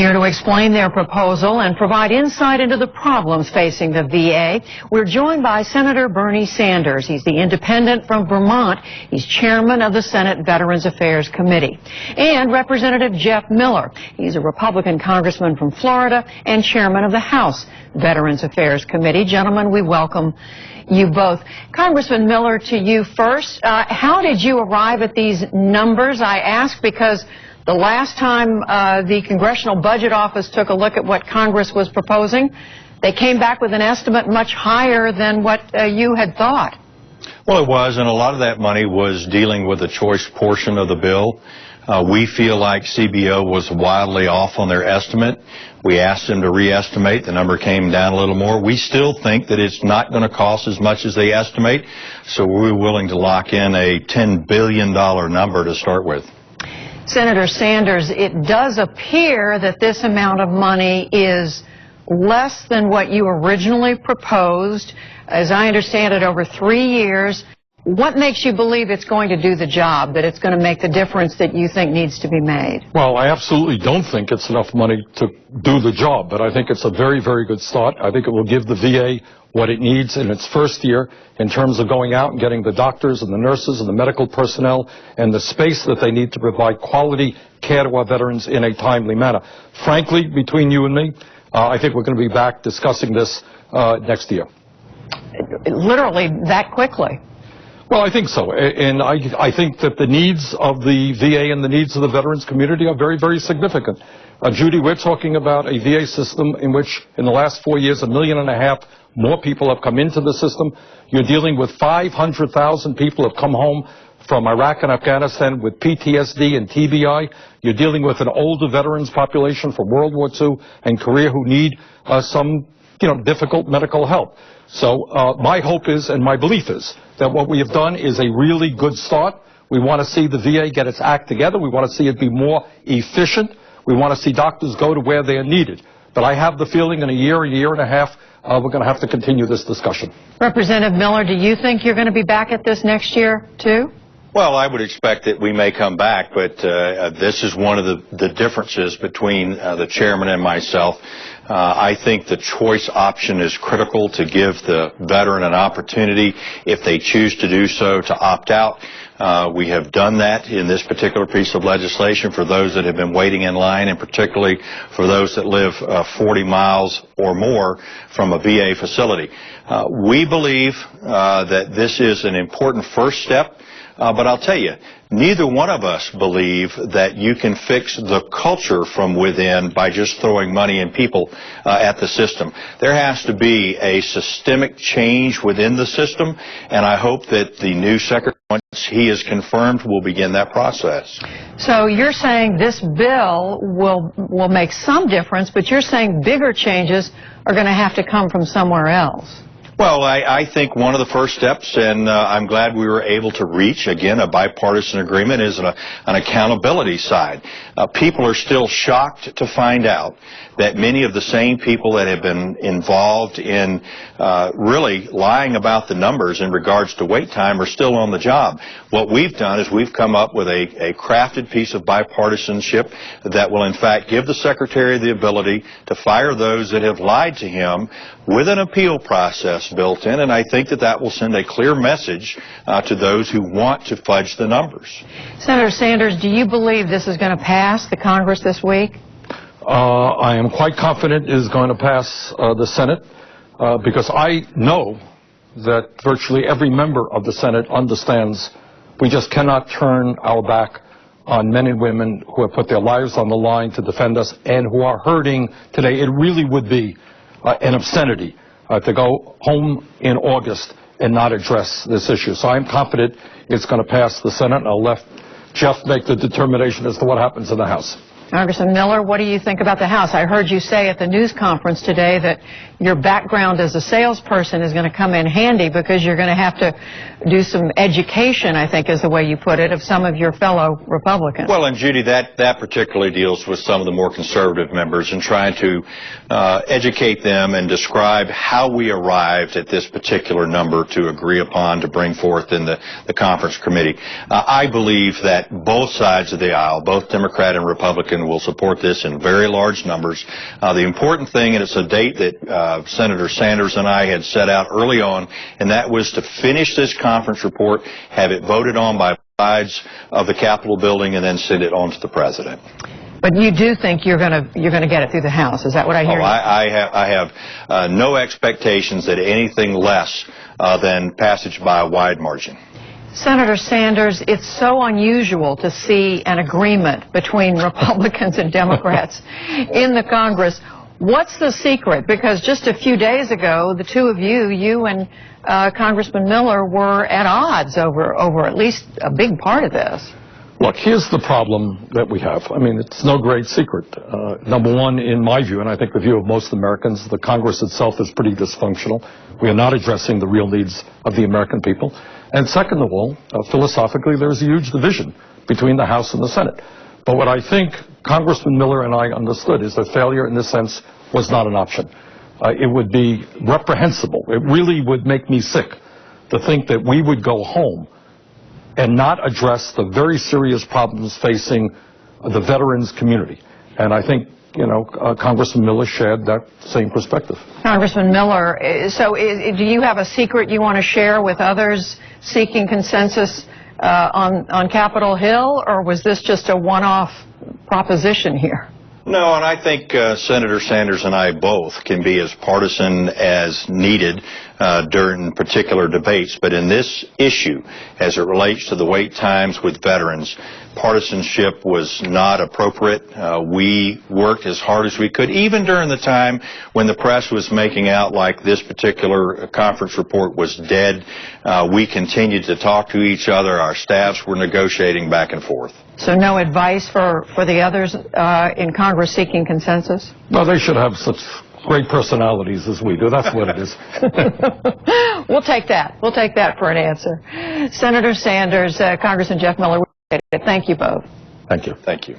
Here to explain their proposal and provide insight into the problems facing the VA, we're joined by Senator Bernie Sanders. He's the independent from Vermont. He's chairman of the Senate Veterans Affairs Committee. And Representative Jeff Miller. He's a Republican congressman from Florida and chairman of the House Veterans Affairs Committee. Gentlemen, we welcome you both. Congressman Miller, to you first. How did you arrive at these numbers? I ask because the last time the Congressional Budget Office took a look at what Congress was proposing, they came back with an estimate much higher than what you had thought. Well, it was, and a lot of that money was dealing with the choice portion of the bill. We feel like CBO was wildly off on their estimate. We asked them to re-estimate. The number came down a little more. We still think that it's not going to cost as much as they estimate, so we're willing to lock in a $10 billion number to start with. Senator Sanders, it does appear that this amount of money is less than what you originally proposed. As I understand it, over 3 years. What makes you believe it's going to do the job, that it's going to make the difference that you think needs to be made? Well, I absolutely don't think it's enough money to do the job, but I think it's a very, very good start. I think it will give the VA what it needs in its first year in terms of going out and getting the doctors and the nurses and the medical personnel and the space that they need to provide quality care to our veterans in a timely manner. Frankly, between you and me, I think we're going to be back discussing this next year. Literally that quickly? Well, I think so, and I think that the needs of the VA and the needs of the veterans community are very, very significant. Judy, we're talking about a VA system in which in the last 4 years, 1.5 million more people have come into the system. You're dealing with 500,000 people who have come home from Iraq and Afghanistan with PTSD and TBI. You're dealing with an older veterans population from World War II and Korea who need some, difficult medical help. So my hope is, and my belief is, that what we have done is a really good start. We want to see the VA get its act together. We want to see it be more efficient. We want to see doctors go to where they are needed. But I have the feeling in a year and a half, we're going to have to continue this discussion. Representative Miller, do you think you're going to be back at this next year, too? Well, I would expect that we may come back, but this is one of the differences between the chairman and myself. I think the choice option is critical to give the veteran an opportunity, if they choose to do so, to opt out. We have done that in this particular piece of legislation for those that have been waiting in line, and particularly for those that live 40 miles or more from a VA facility. We believe that this is an important first step. But I'll tell you, neither one of us believe that you can fix the culture from within by just throwing money and people at the system. There has to be a systemic change within the system, and I hope that the new secretary, once he is confirmed, will begin that process. So you're saying this bill will make some difference, but you're saying bigger changes are going to have to come from somewhere else. Well, I think one of the first steps, and I'm glad we were able to reach, again, a bipartisan agreement, is an accountability side. People are still shocked to find out that many of the same people that have been involved in really lying about the numbers in regards to wait time are still on the job. What we've done is we've come up with a crafted piece of bipartisanship that will, in fact, give the Secretary the ability to fire those that have lied to him with an appeal process built in, and I think that will send a clear message to those who want to fudge the numbers. Senator Sanders, do you believe this is going to pass the Congress this week? I am quite confident it is going to pass the Senate because I know that virtually every member of the Senate understands we just cannot turn our back on men and women who have put their lives on the line to defend us and who are hurting today. It really would be an obscenity to go home in August and not address this issue. So I'm confident it's going to pass the Senate, and I'll let Jeff make the determination as to what happens in the House. Congressman Miller, what do you think about the House? I heard you say at the news conference today that your background as a salesperson is going to come in handy because you're going to have to do some education, I think is the way you put it, of some of your fellow Republicans. Well, and Judy, that particularly deals with some of the more conservative members and trying to educate them and describe how we arrived at this particular number to agree upon to bring forth in the conference committee. I believe that both sides of the aisle, both Democrat and Republican, Republican will support this in very large numbers. The important thing, and it's a date that Senator Sanders and I had set out early on, and that was to finish this conference report, have it voted on by sides of the Capitol building, and then send it on to the president. But you do think you're going to get it through the House? Is that what I hear? I have no expectations that anything less than passage by a wide margin. Senator Sanders, it's so unusual to see an agreement between Republicans and Democrats in the Congress. What's the secret? Because just a few days ago, the two of you and Congressman Miller, were at odds over at least a big part of this. Look, here's the problem that we have. I mean, it's no great secret. Number one, in my view, and I think the view of most Americans, the Congress itself is pretty dysfunctional. We are not addressing the real needs of the American people. And second of all, philosophically, there's a huge division between the House and the Senate. But what I think Congressman Miller and I understood is that failure in this sense was not an option. It would be reprehensible. It really would make me sick to think that we would go home and not address the very serious problems facing the veterans community. And I think, Congressman Miller shared that same perspective. Congressman Miller, so do you have a secret you want to share with others seeking consensus on Capitol Hill, or was this just a one-off proposition here? No, and I think Senator Sanders and I both can be as partisan as needed during particular debates. But in this issue, as it relates to the wait times with veterans, partisanship was not appropriate. We worked as hard as we could, even during the time when the press was making out like this particular conference report was dead. We continued to talk to each other. Our staffs were negotiating back and forth. So no advice for the others in Congress seeking consensus? No, they should have such great personalities as we do. That's what it is. We'll take that. We'll take that for an answer. Senator Sanders, Congressman Jeff Miller, thank you both. Thank you. Thank you.